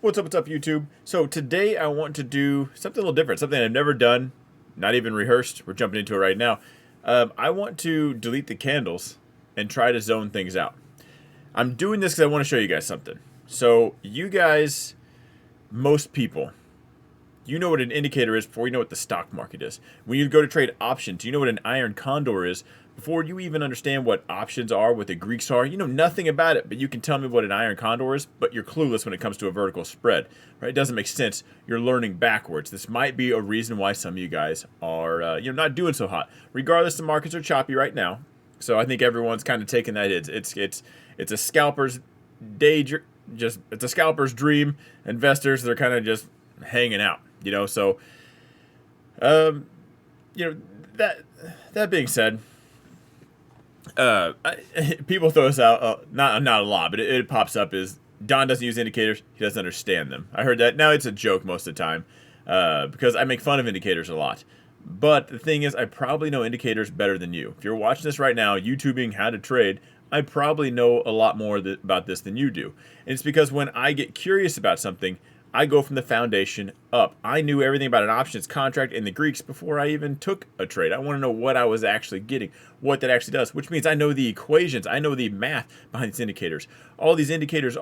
What's up, YouTube? So today I want to do something a little different, something I've never done, not even rehearsed. We're jumping into it right now. I want to delete the candles and try to zone things out. I'm doing this because I want to show you guys something. So you guys, most people, you know what an indicator is before you know what the stock market is. When you go to trade options, you know what an iron condor is before you even understand what options are, what the Greeks are. You know nothing about it, but you can tell me what an iron condor is, but you're clueless when it comes to a vertical spread. Right? It doesn't make sense. You're learning backwards. This might be a reason why some of you guys are not doing so hot. Regardless, the markets are choppy right now. So I think everyone's kind of taking that. It's a scalper's day, it's a scalper's dream. Investors, they're kind of just hanging out. So that being said, people throw this out, not a lot, but it pops up is Don doesn't use indicators, he doesn't understand them. I heard that. Now it's a joke most of the time, because I make fun of indicators a lot. But the thing is, I probably know indicators better than you. If you're watching this right now, YouTubing how to trade, I probably know a lot more about this than you do. And it's because when I get curious about something, I go from the foundation up. I knew everything about an options contract in the Greeks before I even took a trade. I want to know what I was actually getting, what that actually does, which means I know the equations. I know the math behind these indicators. All these indicators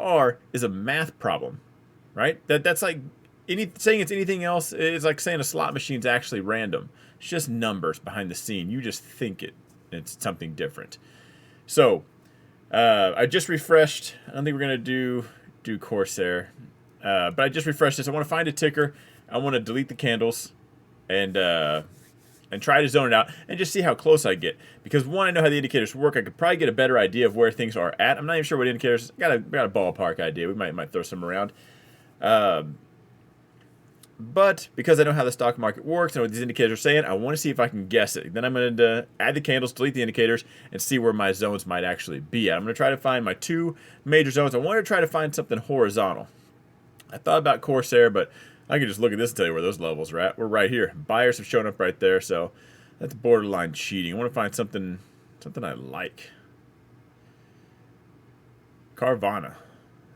is a math problem, right? That's like saying it's anything else. It's like saying a slot machine's actually random. It's just numbers behind the scene. You just think it's something different. So I just refreshed. I don't think we're gonna do Corsair. But I just refreshed this. I want to find a ticker. I want to delete the candles and try to zone it out and just see how close I get. Because one, I know how the indicators work. I could probably get a better idea of where things are at. I'm not even sure what indicators. Got a ballpark idea. We might throw some around. But because I know how the stock market works and what these indicators are saying, I want to see if I can guess it. Then I'm going to add the candles, delete the indicators, and see where my zones might actually be at. I'm going to try to find my two major zones. I want to try to find something horizontal. I thought about Corsair, but I can just look at this and tell you where those levels are at. We're right here. Buyers have shown up right there, so that's borderline cheating. I want to find something I like. Carvana.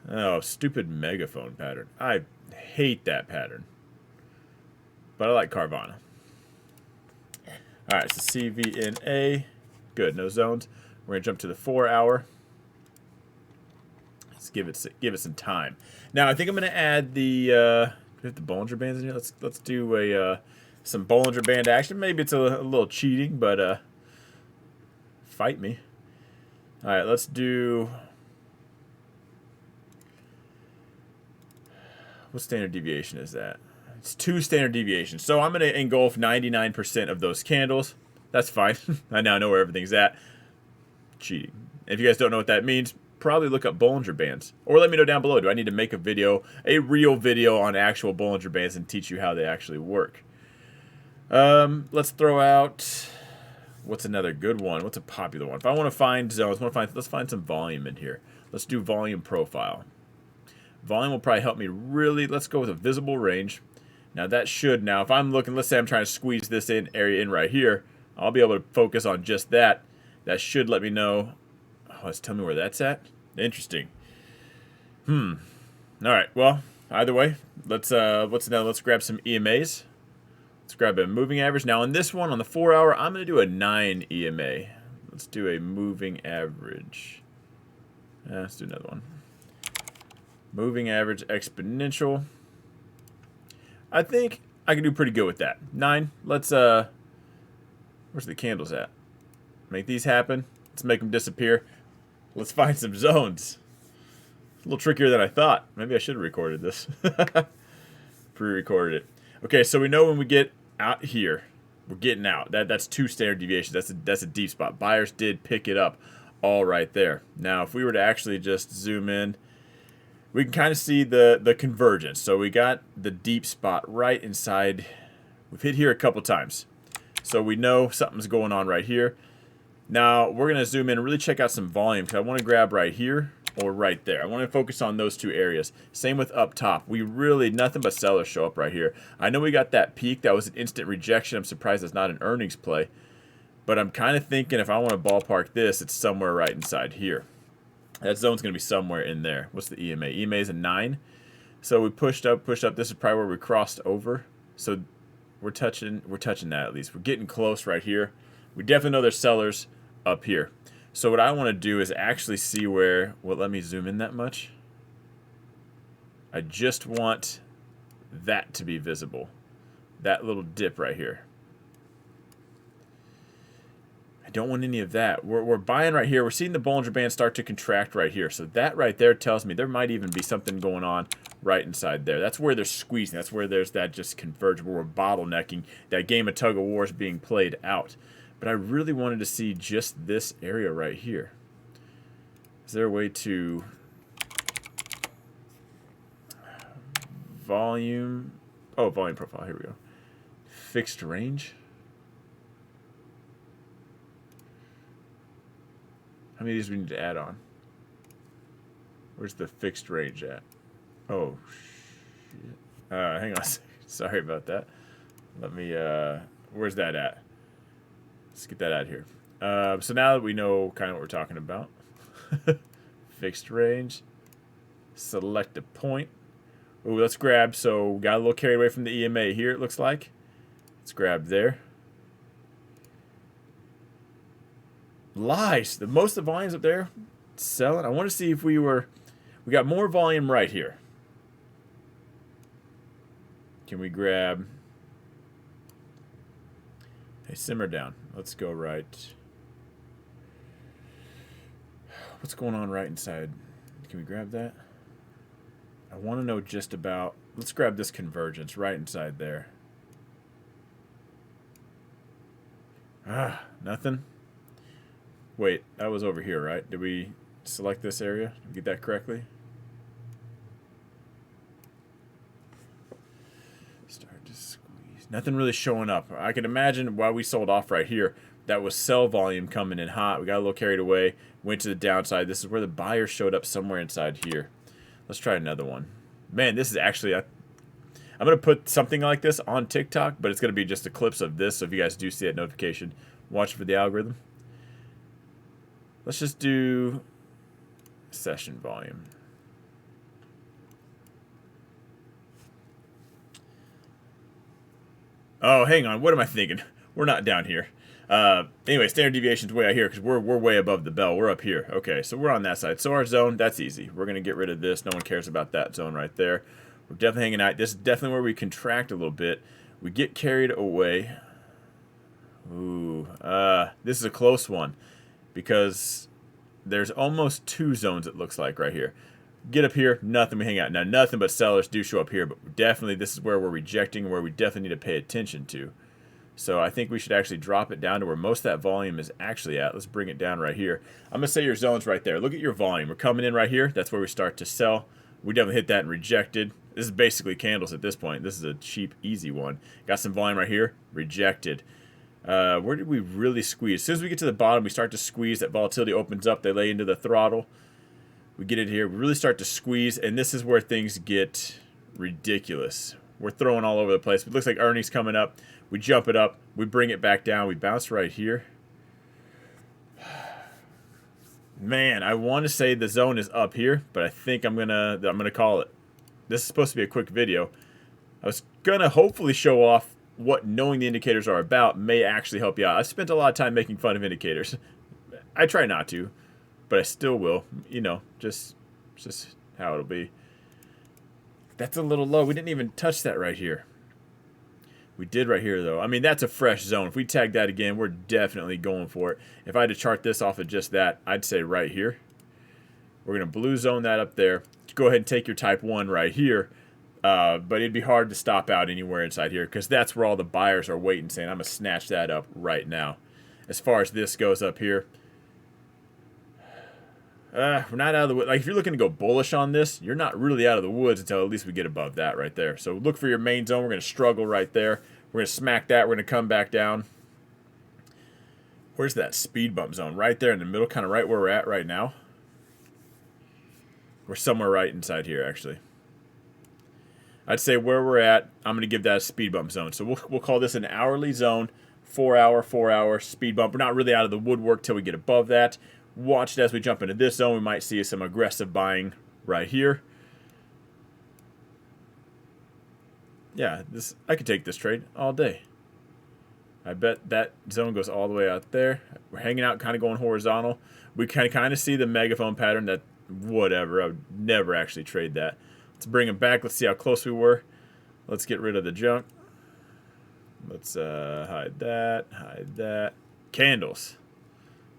Oh, stupid megaphone pattern. I hate that pattern. But I like Carvana. All right, so CVNA. Good, no zones. We're going to jump to the 4 hour. Let's give it some time. Now I think I'm going to add the we have the Bollinger Bands in here. Let's do some Bollinger Band action. Maybe it's a little cheating, but fight me. All right, let's do. What standard deviation is that? It's 2 standard deviations. So I'm going to engulf 99% of those candles. That's fine. I now know where everything's at. Cheating. If you guys don't know what that means, probably look up Bollinger Bands. Or let me know down below. Do I need to make a real video on actual Bollinger Bands and teach you how they actually work? Let's throw out, what's another good one? What's a popular one? If I want to find zones, let's find some volume in here. Let's do volume profile. Volume will probably help me really. Let's go with a visible range. Now that should, if I'm looking, let's say I'm trying to squeeze this area in right here, I'll be able to focus on just that. That should let me know. Oh, let's tell me where that's at. Interesting. All right. Well, either way, let's grab some EMAs. Let's grab a moving average. Now on this one, on the 4 hour, I'm going to do a 9 EMA. Let's do a moving average. Let's do another one. Moving average exponential. I think I can do pretty good with that. 9. Let's where's the candles at? Make these happen. Let's make them disappear. Let's find some zones. A little trickier than I thought. Maybe I should have recorded this. Pre-recorded it. Okay, so we know when we get out here, we're getting out. That's 2 standard deviations. That's a deep spot. Buyers did pick it up all right there. Now, if we were to actually just zoom in, we can kind of see the convergence. So we got the deep spot right inside. We've hit here a couple times. So we know something's going on right here. Now we're going to zoom in and really check out some volume because I want to grab right here or right there. I want to focus on those 2 areas. Same with up top. We really, nothing but sellers show up right here. I know we got that peak. That was an instant rejection. I'm surprised it's not an earnings play. But I'm kind of thinking if I want to ballpark this, it's somewhere right inside here. That zone's going to be somewhere in there. What's the EMA? EMA is a 9. So we pushed up, pushed up. This is probably where we crossed over. So we're touching that at least. We're getting close right here. We definitely know there's sellers up here. So what I want to do is actually see where, well, let me zoom in that much. I just want that to be visible. That little dip right here. I don't want any of that. We're buying right here. We're seeing the Bollinger Band start to contract right here. So that right there tells me there might even be something going on right inside there. That's where they're squeezing. That's where there's that just converge, where we're bottlenecking. That game of tug of war is being played out. But I really wanted to see just this area right here. Is there a way to volume? Oh, volume profile. Here we go. Fixed range. How many of these do we need to add on? Where's the fixed range at? Oh, shit. Hang on a second. Sorry about that. Let me, where's that at? Let's get that out here. So now that we know kind of what we're talking about. Fixed range. Select a point. Ooh, let's grab, so we got a little carried away from the EMA here, it looks like. Let's grab there. Lies. Most of the volume's up there. Selling. I want to see if we got more volume right here. Can we grab? Hey, simmer down. Let's go right. What's going on right inside? Can we grab that? I want to know just about. Let's grab this convergence right inside there. Nothing. Wait, that was over here, right? Did we select this area? Did we get that correctly? Start to squeeze. Nothing really showing up. I can imagine why we sold off right here. That was sell volume coming in hot. We got a little carried away. Went to the downside. This is where the buyer showed up somewhere inside here. Let's try another one. Man, this is actually... I'm going to put something like this on TikTok, but it's going to be just a clips of this. So if you guys do see that notification, watch for the algorithm. Let's just do session volume. Oh, hang on. What am I thinking? We're not down here. Anyway, standard deviation's way out here because we're way above the bell. We're up here. Okay, so we're on that side. So our zone, that's easy. We're going to get rid of this. No one cares about that zone right there. We're definitely hanging out. This is definitely where we contract a little bit. We get carried away. Ooh, this is a close one because there's almost two zones, it looks like, right here. Get up here, nothing, we hang out. Now, nothing but sellers do show up here, but definitely this is where we're rejecting, where we definitely need to pay attention to. So I think we should actually drop it down to where most of that volume is actually at. Let's bring it down right here. I'm going to say your zone's right there. Look at your volume. We're coming in right here. That's where we start to sell. We definitely hit that and rejected. This is basically candles at this point. This is a cheap, easy one. Got some volume right here. Rejected. Where did we really squeeze? As soon as we get to the bottom, we start to squeeze. That volatility opens up. They lay into the throttle. We get it here. We really start to squeeze, and this is where things get ridiculous. We're throwing all over the place. It looks like earnings coming up. We jump it up. We bring it back down. We bounce right here. Man, I want to say the zone is up here, but I think I'm gonna call it. This is supposed to be a quick video. I was gonna hopefully show off what knowing the indicators are about may actually help you out. I spent a lot of time making fun of indicators. I try not to, but I still will. You know, just how it'll be. That's a little low. We didn't even touch that right here. We did right here, though. I mean, that's a fresh zone. If we tag that again, we're definitely going for it. If I had to chart this off of just that, I'd say right here. We're going to blue zone that up there. Go ahead and take your type 1 right here. But it'd be hard to stop out anywhere inside here because that's where all the buyers are waiting, saying, I'm going to snatch that up right now. As far as this goes up here, we're not out of the woods. Like, if you're looking to go bullish on this, you're not really out of the woods until at least we get above that right there. So look for your main zone. We're going to struggle right there. We're going to smack that. We're going to come back down. Where's that speed bump zone? Right there in the middle, kind of right where we're at right now. We're somewhere right inside here, actually. I'd say where we're at, I'm going to give that a speed bump zone. So we'll call this an hourly zone, 4 hour speed bump. We're not really out of the woodwork till we get above that. Watch it as we jump into this zone. We might see some aggressive buying right here. yeah, I could take this trade all day. I bet that zone goes all the way out there. We're hanging out, kind of going horizontal. We can kind of see the megaphone pattern. That whatever. I would never actually trade that. Let's bring it back. Let's see how close we were. Let's get rid of the junk. Let's hide that. Hide that. Candles.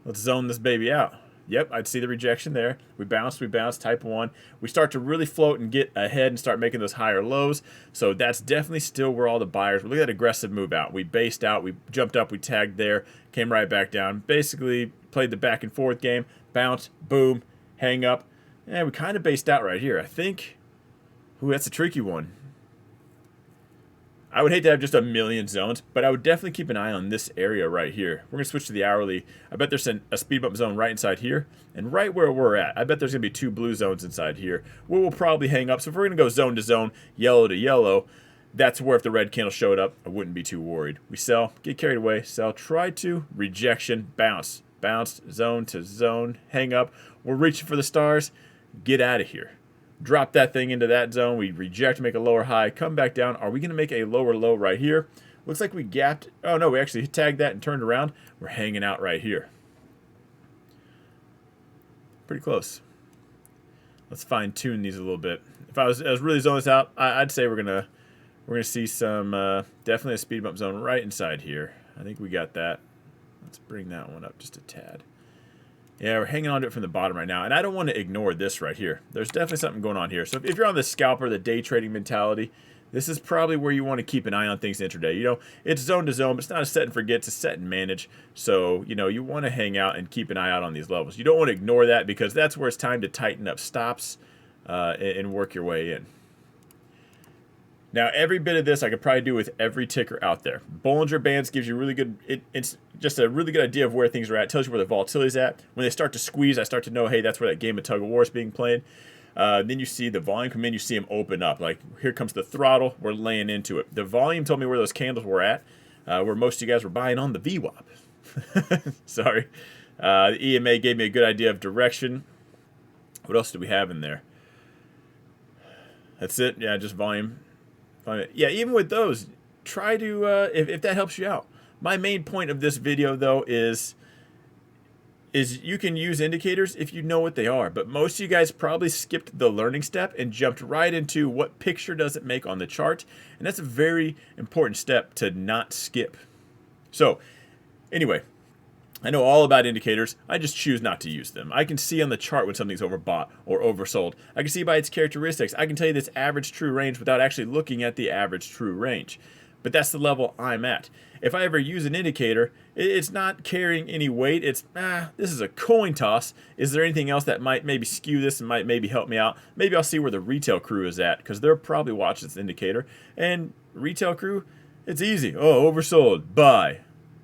Let's zone this baby out. Yep, I'd see the rejection there. We bounce, type 1. We start to really float and get ahead and start making those higher lows. So that's definitely still where all the buyers were. Look at that aggressive move out. We based out, we jumped up, we tagged there, came right back down. Basically played the back and forth game. Bounce, boom, hang up. And we kind of based out right here. I think, ooh, that's a tricky one. I would hate to have just a million zones, but I would definitely keep an eye on this area right here. We're going to switch to the hourly. I bet there's a speed bump zone right inside here, and right where we're at, I bet there's going to be 2 blue zones inside here, where we'll probably hang up. So if we're going to go zone to zone, yellow to yellow, that's where if the red candle showed up, I wouldn't be too worried. We sell, get carried away, sell, try to, rejection, bounce, bounce, zone to zone, hang up. We're reaching for the stars, get out of here. Drop that thing into that zone. We reject, make a lower high, come back down. Are we going to make a lower low right here? Looks like we gapped. Oh, no, we actually tagged that and turned around. We're hanging out right here. Pretty close. Let's fine tune these a little bit. If I was really zoning this out, I'd say we're gonna see some definitely a speed bump zone right inside here. I think we got that. Let's bring that one up just a tad. Yeah, we're hanging on to it from the bottom right now, and I don't want to ignore this right here. There's definitely something going on here. So if you're on the scalper, the day trading mentality, this is probably where you want to keep an eye on things intraday. You know, it's zone to zone, but it's not a set and forget, it's a set and manage. So, you know, you want to hang out and keep an eye out on these levels. You don't want to ignore that because that's where it's time to tighten up stops and work your way in. Now, every bit of this I could probably do with every ticker out there. Bollinger Bands gives you really good, it's just a really good idea of where things are at. It tells you where the volatility is at. When they start to squeeze, I start to know, hey, that's where that game of tug of war is being played. Then you see the volume come in, you see them open up. Like, here comes the throttle, we're laying into it. The volume told me where those candles were at, where most of you guys were buying on the VWAP. Sorry. The EMA gave me a good idea of direction. What else do we have in there? That's it. Yeah, just volume. Yeah, even with those, try to, if that helps you out. My main point of this video, though, is you can use indicators if you know what they are. But most of you guys probably skipped the learning step and jumped right into what picture does it make on the chart. And that's a very important step to not skip. So, anyway, I know all about indicators. I just choose not to use them. I can see on the chart when something's overbought or oversold. I can see by its characteristics. I can tell you this average true range without actually looking at the average true range. But that's the level I'm at. If I ever use an indicator, it's not carrying any weight. It's, this is a coin toss. Is there anything else that might maybe skew this and might maybe help me out? Maybe I'll see where the retail crew is at because they're probably watching this indicator. And retail crew, it's easy. Oh, oversold. Buy.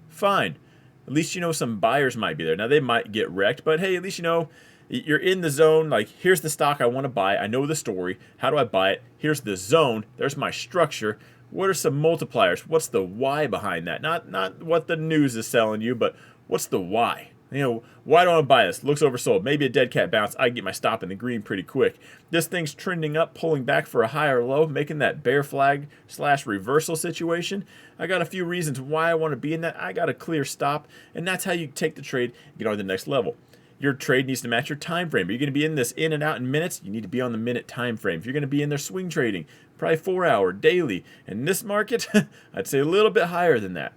Fine. At least you know some buyers might be there. Now, they might get wrecked, but hey, at least you know you're in the zone. Like, here's the stock I want to buy. I know the story. How do I buy it? Here's the zone. There's my structure. What are some multipliers? What's the why behind that? Not what the news is selling you, but what's the why? You know, why do I want to buy this? Looks oversold. Maybe a dead cat bounce. I can get my stop in the green pretty quick. This thing's trending up, pulling back for a higher low, making that bear flag / reversal situation. I got a few reasons why I want to be in that. I got a clear stop, and that's how you take the trade, get on to the next level. Your trade needs to match your time frame. Are you going to be in this in and out in minutes? You need to be on the minute time frame. If you're going to be in there swing trading, probably 4 hour, daily. In this market, I'd say a little bit higher than that.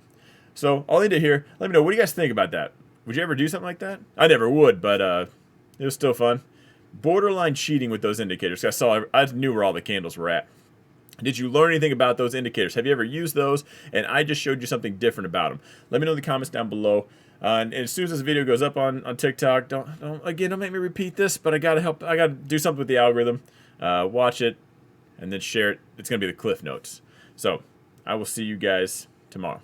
So I'll end it here. Let me know, what do you guys think about that? Would you ever do something like that? I never would, but it was still fun. Borderline cheating with those indicators. I knew where all the candles were at. Did you learn anything about those indicators? Have you ever used those? And I just showed you something different about them. Let me know in the comments down below. And as soon as this video goes up on TikTok, don't make me repeat this, but I gotta do something with the algorithm. Watch it and then share it. It's gonna be the Cliff Notes. So I will see you guys tomorrow.